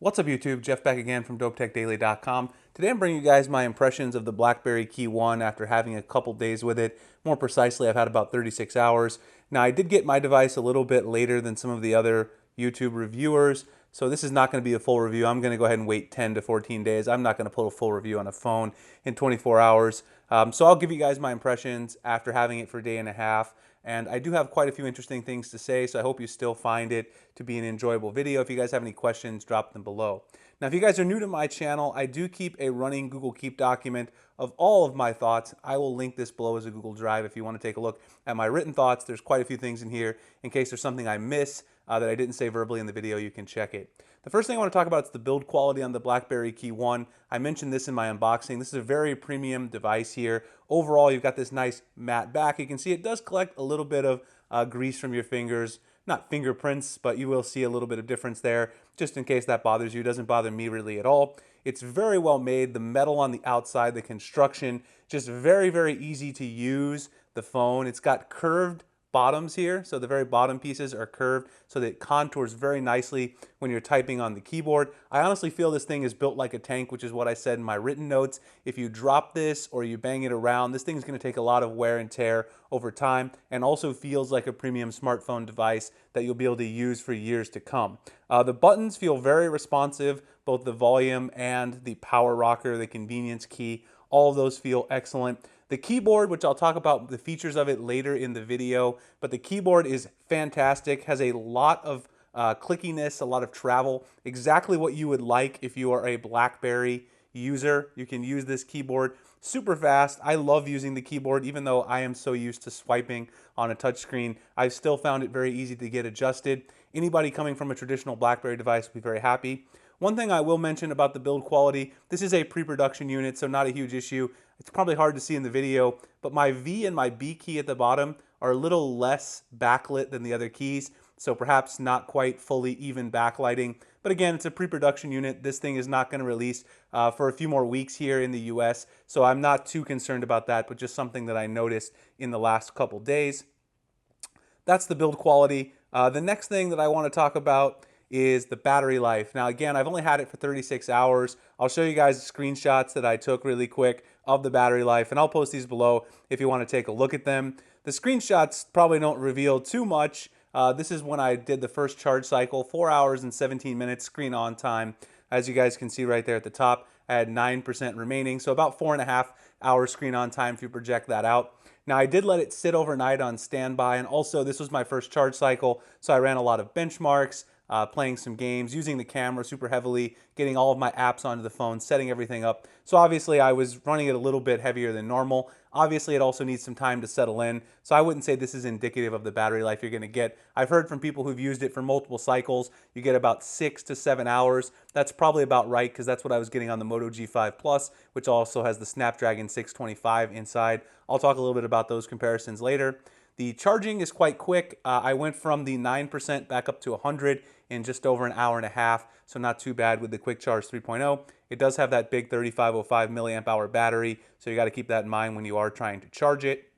What's up YouTube? Jeff back again from DopeTechDaily.com. Today I'm bringing you guys my impressions of the Blackberry KEYone after having a couple days with it. More precisely, I've had about 36 hours. Now I did get my device a little bit later than some of the other YouTube reviewers, so this is not going to be a full review. I'm going to go ahead and wait 10 to 14 days. I'm not going to put a full review on a phone in 24 hours. So I'll give you guys my impressions after having it for a day and a half. And I do have quite a few interesting things to say, so I hope you still find it to be an enjoyable video. If you guys have any questions, drop them below. Now, if you guys are new to my channel, I do keep a running Google Keep document of all of my thoughts. I will link this below as a Google Drive if you want to take a look at my written thoughts. There's quite a few things in here. In case there's something I miss that I didn't say verbally in the video, you can check it. The first thing I want to talk about is the build quality on the Blackberry KEYone. I mentioned this in my unboxing. This is a very premium device here. Overall, you've got this nice matte back. You can see it does collect a little bit of grease from your fingers. Not fingerprints, but you will see a little bit of difference there, just in case that bothers you. It doesn't bother me really at all. It's very well made. The metal on the outside, the construction, just very, very easy to use. The phone, it's got curved bottoms here, so the very bottom pieces are curved so that it contours very nicely when you're typing on the keyboard. I honestly feel this thing is built like a tank, which is what I said in my written notes. If you drop this or you bang it around, this thing is going to take a lot of wear and tear over time, and also feels like a premium smartphone device that you'll be able to use for years to come. The buttons feel very responsive, both the volume and the power rocker, the convenience key, all of those feel excellent. The keyboard, which I'll talk about the features of it later in the video, but the keyboard is fantastic, has a lot of clickiness, a lot of travel, exactly what you would like if you are a Blackberry user. You can use this keyboard super fast. I love using the keyboard, even though I am so used to swiping on a touchscreen. I've still found it very easy to get adjusted. Anybody coming from a traditional Blackberry device will be very happy. One thing I will mention about the build quality, this is a pre-production unit, so not a huge issue. It's probably hard to see in the video, but my V and my B key at the bottom are a little less backlit than the other keys, so perhaps not quite fully even backlighting. But again, it's a pre-production unit. This thing is not going to release for a few more weeks here in the US, so I'm not too concerned about that, but just something that I noticed in the last couple days. That's the build quality. The next thing that I want to talk about is the battery life. Now again, I've only had it for 36 hours. I'll show you guys screenshots that I took really quick of the battery life, and I'll post these below if you want to take a look at them. The screenshots probably don't reveal too much. This is when I did the first charge cycle, 4 hours and 17 minutes screen on time. As you guys can see right there at the top, I had 9% remaining, so about 4.5 hours screen on time if you project that out. Now I did let it sit overnight on standby, and also this was my first charge cycle, so I ran a lot of benchmarks, playing some games, using the camera super heavily, getting all of my apps onto the phone, setting everything up. So obviously I was running it a little bit heavier than normal. Obviously it also needs some time to settle in, so I wouldn't say this is indicative of the battery life you're going to get. I've heard from people who've used it for multiple cycles, you get about 6 to 7 hours. That's probably about right, because that's what I was getting on the Moto G5 Plus, which also has the Snapdragon 625 inside. I'll talk a little bit about those comparisons later. The charging is quite quick. I went from the 9% back up to 100 in just over an hour and a half, so not too bad with the Quick Charge 3.0. It does have that big 3505 milliamp hour battery, so you got to keep that in mind when you are trying to charge it.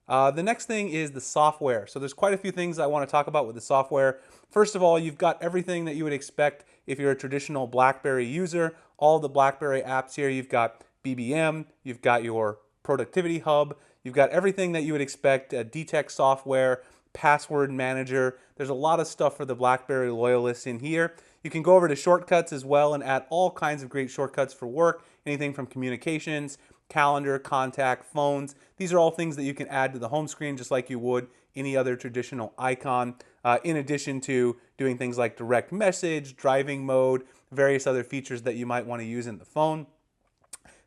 The next thing is the software. So there's quite a few things I want to talk about with the software. First of all, you've got everything that you would expect if you're a traditional Blackberry user. All the Blackberry apps here. You've got BBM, you've got your productivity hub, you've got everything that you would expect, detect software, password manager. There's a lot of stuff for the Blackberry loyalists in here. You can go over to shortcuts as well and add all kinds of great shortcuts for work, anything from communications, calendar, contact, phones. These are all things that you can add to the home screen just like you would any other traditional icon, in addition to doing things like direct message, driving mode, various other features that you might want to use in the phone.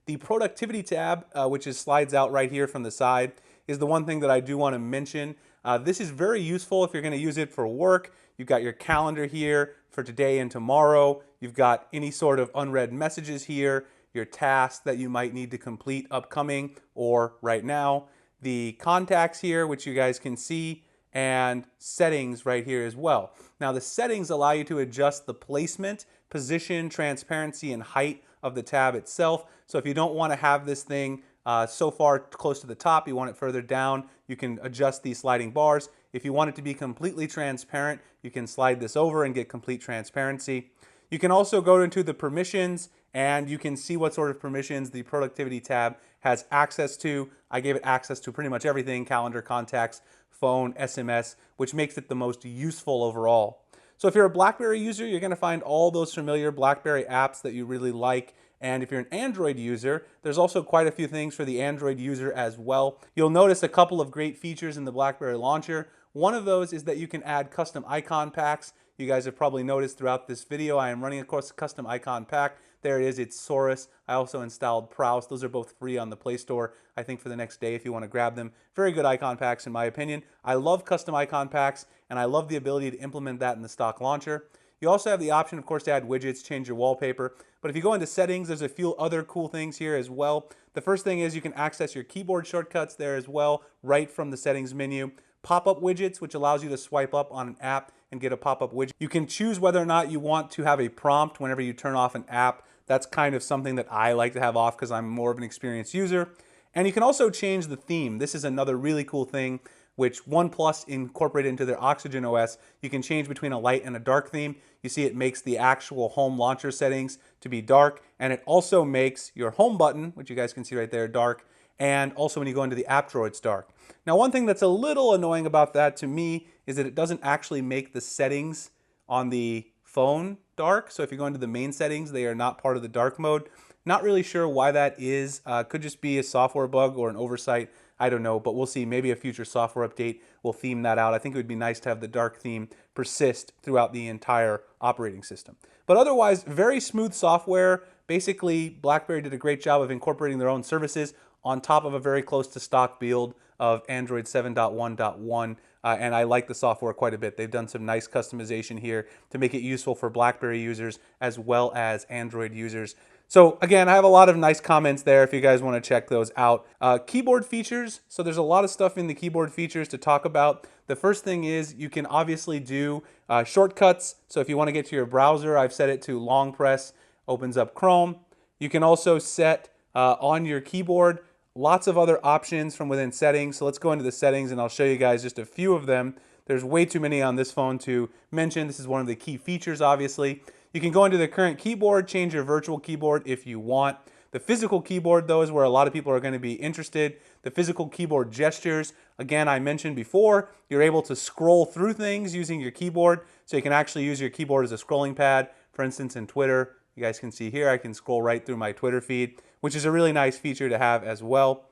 The productivity tab, which slides out right here from the side, is the one thing that I do want to mention. This is very useful if you're going to use it for work. You've got your calendar here for today and tomorrow. You've got any sort of unread messages here, your tasks that you might need to complete upcoming or right now, the contacts here, which you guys can see, and settings right here as well. Now the settings allow you to adjust the placement, position, transparency, and height of the tab itself. So if you don't want to have this thing so far close to the top, you want it further down, you can adjust these sliding bars. If you want it to be completely transparent, you can slide this over and get complete transparency. You can also go into the permissions and you can see what sort of permissions the productivity tab has access to. I gave it access to pretty much everything: calendar, contacts, phone, SMS, which makes it the most useful overall. So if you're a BlackBerry user, you're going to find all those familiar BlackBerry apps that you really like. And if you're an Android user, there's also quite a few things for the Android user as well. You'll notice a couple of great features in the BlackBerry launcher. One of those is that you can add custom icon packs. You guys have probably noticed throughout this video, I am running, of course, a custom icon pack. There it is, it's Saurus. I also installed Prouse. Those are both free on the Play Store, I think, for the next day if you want to grab them. Very good icon packs in my opinion. I love custom icon packs, and I love the ability to implement that in the stock launcher. You also have the option, of course, to add widgets, change your wallpaper. But if you go into settings, there's a few other cool things here as well. The first thing is you can access your keyboard shortcuts there as well, right from the settings menu. Pop-up widgets, which allows you to swipe up on an app and get a pop-up widget. You can choose whether or not you want to have a prompt whenever you turn off an app. That's kind of something that I like to have off because I'm more of an experienced user. And you can also change the theme. This is another really cool thing which OnePlus incorporated into their Oxygen OS. You can change between a light and a dark theme. You see it makes the actual home launcher settings to be dark, and it also makes your home button, which you guys can see right there, dark, and also when you go into the app drawer, it's dark. Now, one thing that's a little annoying about that to me is that it doesn't actually make the settings on the phone dark. So if you go into the main settings, they are not part of the dark mode. Not really sure why that is. Could just be a software bug or an oversight. I don't know, but we'll see. Maybe a future software update will theme that out. I think it would be nice to have the dark theme persist throughout the entire operating system. But otherwise, very smooth software. Basically, BlackBerry did a great job of incorporating their own services on top of a very close to stock build of Android 7.1.1. And I like the software quite a bit. They've done some nice customization here to make it useful for BlackBerry users as well as Android users. So again, I have a lot of nice comments there if you guys want to check those out. Keyboard features. So there's a lot of stuff in the keyboard features to talk about. The first thing is you can obviously do shortcuts. So if you want to get to your browser, I've set it to long press, opens up Chrome. You can also set on your keyboard lots of other options from within settings. So let's go into the settings and I'll show you guys just a few of them. There's way too many on this phone to mention. This is one of the key features, obviously. You can go into the current keyboard, change your virtual keyboard if you want. The physical keyboard, though, is where a lot of people are going to be interested. The physical keyboard gestures, again, I mentioned before, you're able to scroll through things using your keyboard. So you can actually use your keyboard as a scrolling pad. For instance, in Twitter, you guys can see here, I can scroll right through my Twitter feed, which is a really nice feature to have as well.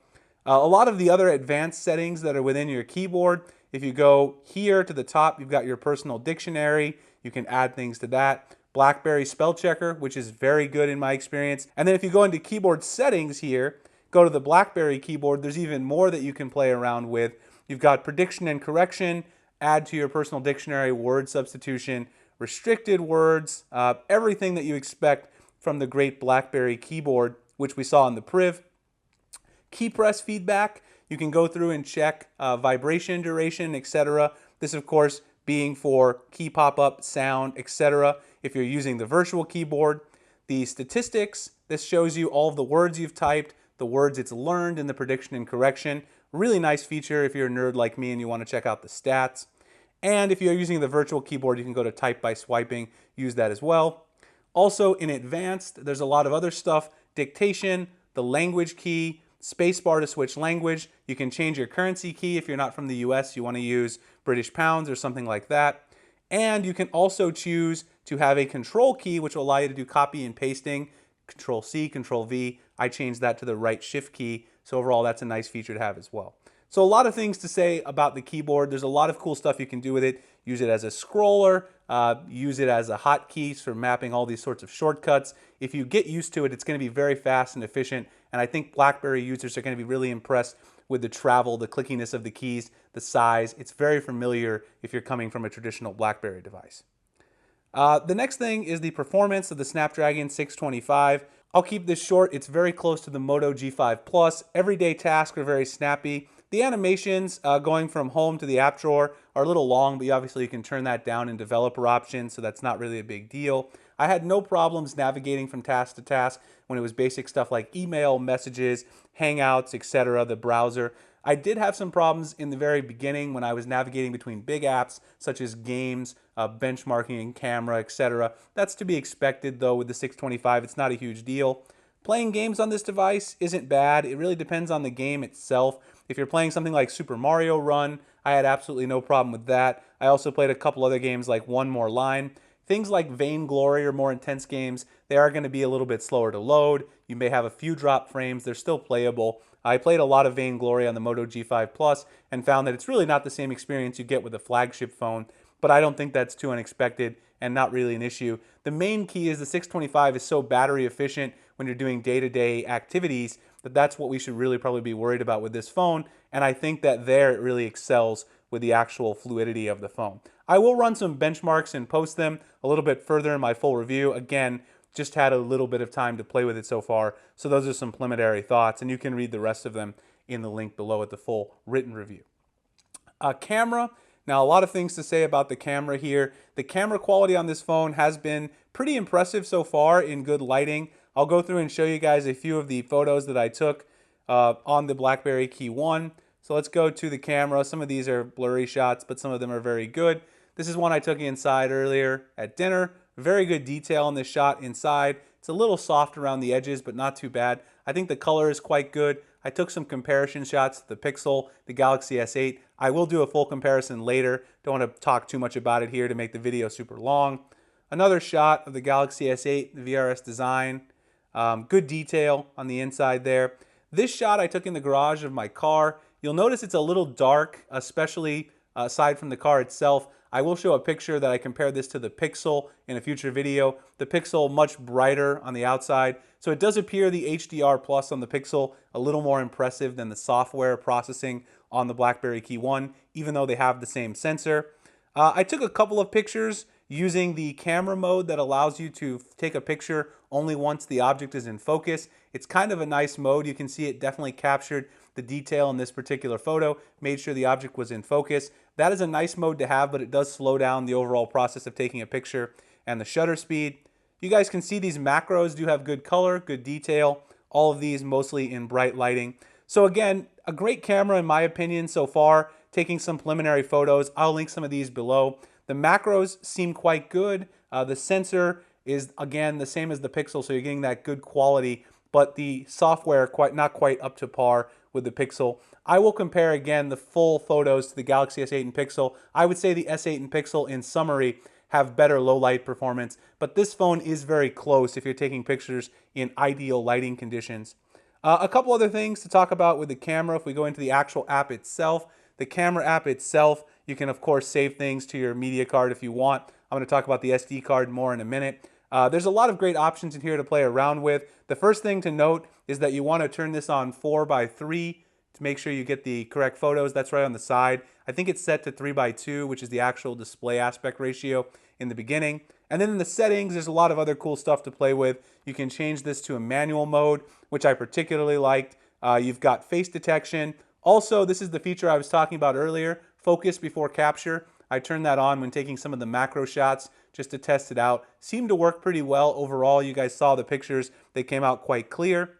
A lot of the other advanced settings that are within your keyboard, if you go here to the top, you've got your personal dictionary. You can add things to that. BlackBerry spell checker, which is very good in my experience. And then if you go into keyboard settings here, go to the BlackBerry keyboard, there's even more that you can play around with. You've got prediction and correction, add to your personal dictionary, word substitution, restricted words, everything that you expect from the great BlackBerry keyboard, which we saw in the Priv. Key press feedback, you can go through and check vibration, duration, etc. This, of course, being for key pop-up, sound, etc. If you're using the virtual keyboard. The statistics, this shows you all of the words you've typed, the words it's learned in the prediction and correction. Really nice feature if you're a nerd like me and you want to check out the stats. And if you're using the virtual keyboard, you can go to type by swiping, use that as well. Also in advanced, there's a lot of other stuff. Dictation, the language key, spacebar to switch language. You can change your currency key if you're not from the US, you want to use British pounds or something like that. And you can also choose to have a control key, which will allow you to do copy and pasting. Control C, Control V. I changed that to the right shift key. So overall, that's a nice feature to have as well. So a lot of things to say about the keyboard. There's a lot of cool stuff you can do with it. Use it as a scroller, use it as a hotkey for mapping all these sorts of shortcuts. If you get used to it, it's going to be very fast and efficient. And I think BlackBerry users are going to be really impressed with the travel, the clickiness of the keys, the size. It's very familiar if you're coming from a traditional BlackBerry device. The next thing is the performance of the Snapdragon 625. I'll keep this short. It's very close to the Moto G5 Plus. Everyday tasks are very snappy. The animations going from home to the app drawer are a little long, but obviously you can turn that down in developer options, so that's not really a big deal. I had no problems navigating from task to task when it was basic stuff like email, messages, Hangouts, etc., the browser. I did have some problems in the very beginning when I was navigating between big apps such as games, benchmarking and camera, etc. That's to be expected though with the 625, it's not a huge deal. Playing games on this device isn't bad. It really depends on the game itself. If you're playing something like Super Mario Run, I had absolutely no problem with that. I also played a couple other games like One More Line. Things like Vainglory or more intense games, they are going to be a little bit slower to load. You may have a few drop frames. They're still playable. I played a lot of Vainglory on the Moto G5 Plus and found that it's really not the same experience you get with a flagship phone, but I don't think that's too unexpected and not really an issue. The main key is the 625 is so battery efficient when you're doing day-to-day activities that that's what we should really probably be worried about with this phone, and I think that there it really excels with the actual fluidity of the phone. I will run some benchmarks and post them a little bit further in my full review. Again, just had a little bit of time to play with it so far, so those are some preliminary thoughts, and you can read the rest of them in the link below at the full written review. Camera. Now, a lot of things to say about the camera here. The camera quality on this phone has been pretty impressive so far in good lighting. I'll go through and show you guys a few of the photos that I took on the Blackberry KEYOne. So let's go to the camera. Some of these are blurry shots, but some of them are very good. This is one I took inside earlier at dinner. Very good detail on this shot inside. It's a little soft around the edges, but not too bad. I think the color is quite good. I took some comparison shots to the Pixel, the Galaxy S8. I will do a full comparison later. Don't want to talk too much about it here to make the video super long. Another shot of the Galaxy S8, the VRS design. Good detail on the inside there. This shot I took in the garage of my car. You'll notice it's a little dark, especially aside from the car itself. I will show a picture that I compared this to the Pixel in a future video. The Pixel much brighter on the outside. So it does appear the HDR Plus on the Pixel a little more impressive than the software processing on the Blackberry KEYOne, even though they have the same sensor. I took a couple of pictures using the camera mode that allows you to take a picture only once the object is in focus. It's kind of a nice mode. You can see it definitely captured the detail in this particular photo, made sure the object was in focus. That is a nice mode to have, but it does slow down the overall process of taking a picture and the shutter speed. You guys can see these macros do have good color, good detail, all of these mostly in bright lighting. So again, a great camera in my opinion so far, taking some preliminary photos. I'll link some of these below. The macros seem quite good. The sensor is again the same as the Pixel, so you're getting that good quality, but the software not quite up to par with the Pixel. I will compare again the full photos to the Galaxy S8 and Pixel. I would say the S8 and Pixel in summary have better low light performance, but this phone is very close if you're taking pictures in ideal lighting conditions. A couple other things to talk about with the camera if we go into the actual app itself. The camera app itself, you can of course save things to your media card if you want. I'm going to talk about the SD card more in a minute. There's a lot of great options in here to play around with. The first thing to note is that you want to turn this on 4:3 to make sure you get the correct photos. That's right on the side. I think it's set to 3:2, which is the actual display aspect ratio in the beginning. And then in the settings, there's a lot of other cool stuff to play with. You can change this to a manual mode, which I particularly liked. You've got face detection. Also, this is the feature I was talking about earlier, focus before capture. I turned that on when taking some of the macro shots just to test it out. Seemed to work pretty well overall. You guys saw the pictures. They came out quite clear.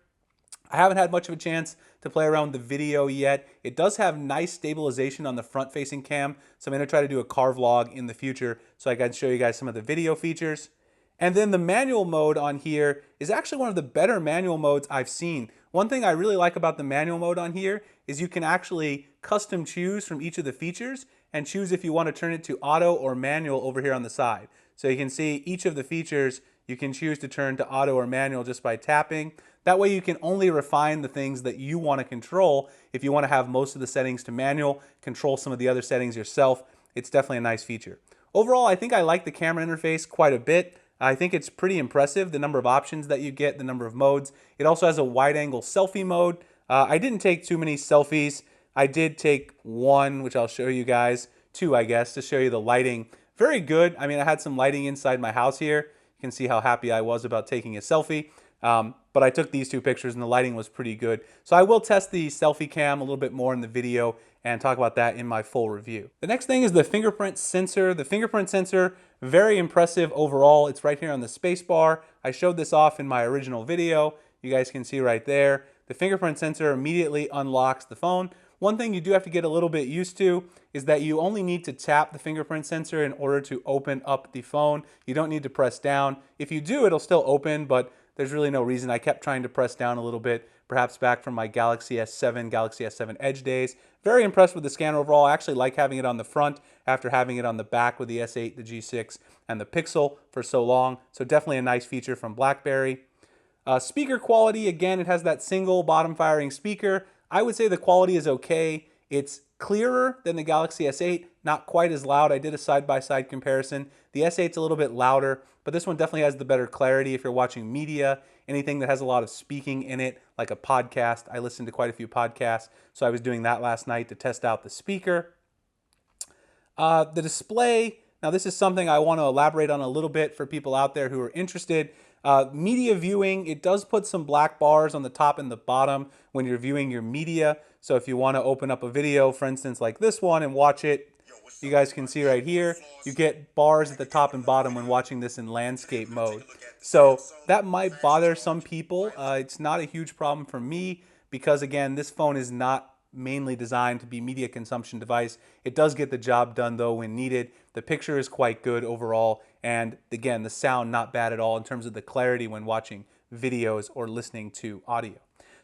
I haven't had much of a chance to play around with the video yet. It does have nice stabilization on the front-facing cam, so I'm going to try to do a car vlog in the future so I can show you guys some of the video features. And then the manual mode on here is actually one of the better manual modes I've seen. One thing I really like about the manual mode on here is you can actually custom choose from each of the features and choose if you want to turn it to auto or manual over here on the side. So you can see each of the features you can choose to turn to auto or manual just by tapping. That way you can only refine the things that you want to control. If you want to have most of the settings to manual, control some of the other settings yourself. It's definitely a nice feature. Overall, I think I like the camera interface quite a bit. I think it's pretty impressive, the number of options that you get, the number of modes. It also has a wide-angle selfie mode. I didn't take too many selfies. I did take one, which I'll show you guys, two, I guess, to show you the lighting. Very good. I mean, I had some lighting inside my house here. You can see how happy I was about taking a selfie. But I took these two pictures and the lighting was pretty good. So I will test the selfie cam a little bit more in the video and talk about that in my full review. The next thing is the fingerprint sensor. The fingerprint sensor, very impressive overall. It's right here on the space bar. I showed this off in my original video. You guys can see right there. The fingerprint sensor immediately unlocks the phone. One thing you do have to get a little bit used to is that you only need to tap the fingerprint sensor in order to open up the phone. You don't need to press down. If you do, it'll still open, but there's really no reason. I kept trying to press down a little bit, perhaps back from my Galaxy S7, Galaxy S7 Edge days. Very impressed with the scanner overall. I actually like having it on the front after having it on the back with the S8, the G6, and the Pixel for so long. So definitely a nice feature from BlackBerry. Speaker quality, again, it has that single bottom firing speaker. I would say the quality is okay. It's clearer than the Galaxy S8, not quite as loud. I did a side-by-side comparison. The S8's a little bit louder, but this one definitely has the better clarity if you're watching media, anything that has a lot of speaking in it, like a podcast. I listened to quite a few podcasts, so I was doing that last night to test out the speaker. The display, now this is something I want to elaborate on a little bit for people out there who are interested. Media viewing, it does put some black bars on the top and the bottom when you're viewing your media. So if you want to open up a video, for instance, like this one and watch it, you guys can see right here, you get bars at the top and bottom when watching this in landscape mode. So that might bother some people. It's not a huge problem for me because, again, this phone is not mainly designed to be media consumption device. It does get the job done though when needed. The picture is quite good overall, and again, the sound not bad at all in terms of the clarity when watching videos or listening to audio.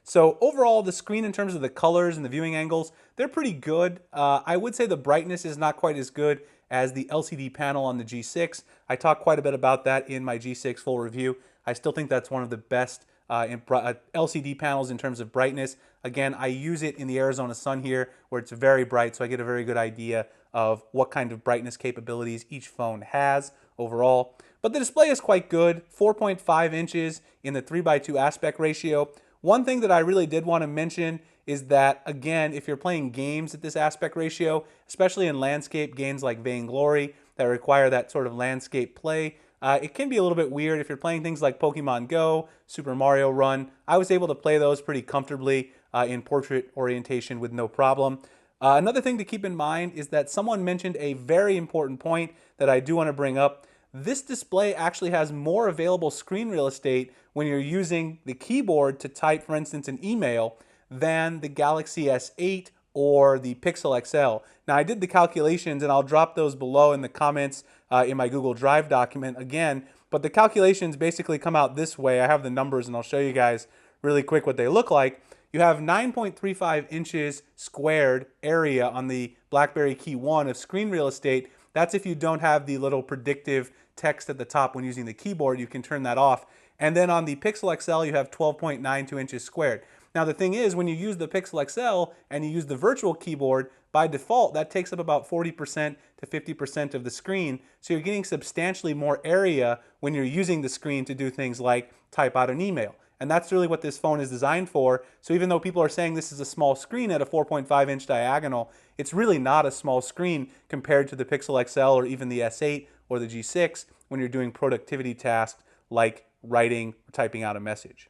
So overall, the screen in terms of the colors and the viewing angles, they're pretty good. I would say the brightness is not quite as good as the LCD panel on the G6. I talked quite a bit about that in my G6 full review. I still think that's one of the best LCD panels in terms of brightness. Again, I use it in the Arizona sun here where it's very bright, so I get a very good idea of what kind of brightness capabilities each phone has overall. But the display is quite good, 4.5 inches in the 3:2 aspect ratio. One thing that I really did want to mention is that, again, if you're playing games at this aspect ratio, especially in landscape games like Vainglory that require that sort of landscape play, it can be a little bit weird if you're playing things like Pokemon Go, Super Mario Run. I was able to play those pretty comfortably in portrait orientation with no problem. Another thing to keep in mind is that someone mentioned a very important point that I do want to bring up. This display actually has more available screen real estate when you're using the keyboard to type, for instance, an email than the Galaxy S8 or the Pixel XL. Now, I did the calculations, and I'll drop those below in the comments in my Google Drive document again, but the calculations basically come out this way. I have the numbers, and I'll show you guys really quick what they look like. You have 9.35 inches squared area on the Blackberry KEYOne of screen real estate. That's if you don't have the little predictive text at the top when using the keyboard. You can turn that off. And then on the Pixel XL, you have 12.92 inches squared. Now the thing is, when you use the Pixel XL and you use the virtual keyboard, by default, that takes up about 40% to 50% of the screen. So you're getting substantially more area when you're using the screen to do things like type out an email. And that's really what this phone is designed for. So even though people are saying this is a small screen at a 4.5 inch diagonal, it's really not a small screen compared to the Pixel XL or even the S8 or the G6 when you're doing productivity tasks like writing or typing out a message.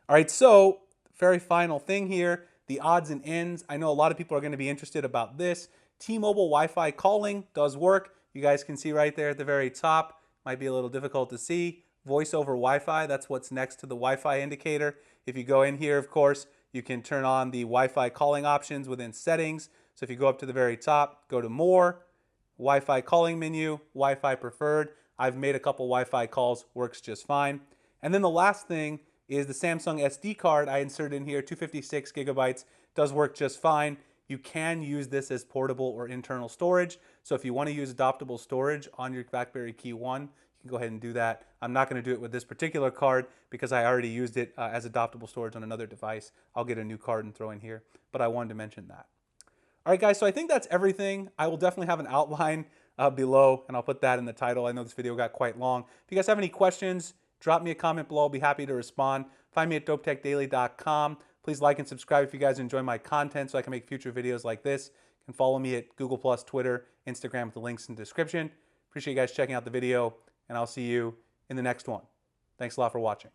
All right, so very final thing here, the odds and ends. I know a lot of people are going to be interested about this. T-Mobile Wi-Fi calling does work. You guys can see right there at the very top. Might be a little difficult to see. Voice over Wi-Fi, that's what's next to the Wi-Fi indicator. If you go in here, of course, you can turn on the Wi-Fi calling options within settings. So if you go up to the very top, go to more, Wi-Fi calling menu, Wi-Fi preferred. I've made a couple Wi-Fi calls, works just fine. And then the last thing is the Samsung SD card I inserted in here, 256 gigabytes, does work just fine. You can use this as portable or internal storage. So if you want to use adoptable storage on your BlackBerry KEYOne, you can go ahead and do that. I'm not going to do it with this particular card because I already used it as adoptable storage on another device. I'll get a new card and throw in here, but I wanted to mention that. All right, guys, so I think that's everything. I will definitely have an outline below, and I'll put that in the title. I know this video got quite long. If you guys have any questions, drop me a comment below. I'll be happy to respond. Find me at dopetechdaily.com. Please like and subscribe if you guys enjoy my content so I can make future videos like this. You can follow me at Google+, Twitter, Instagram with the links in the description. Appreciate you guys checking out the video, and I'll see you in the next one. Thanks a lot for watching.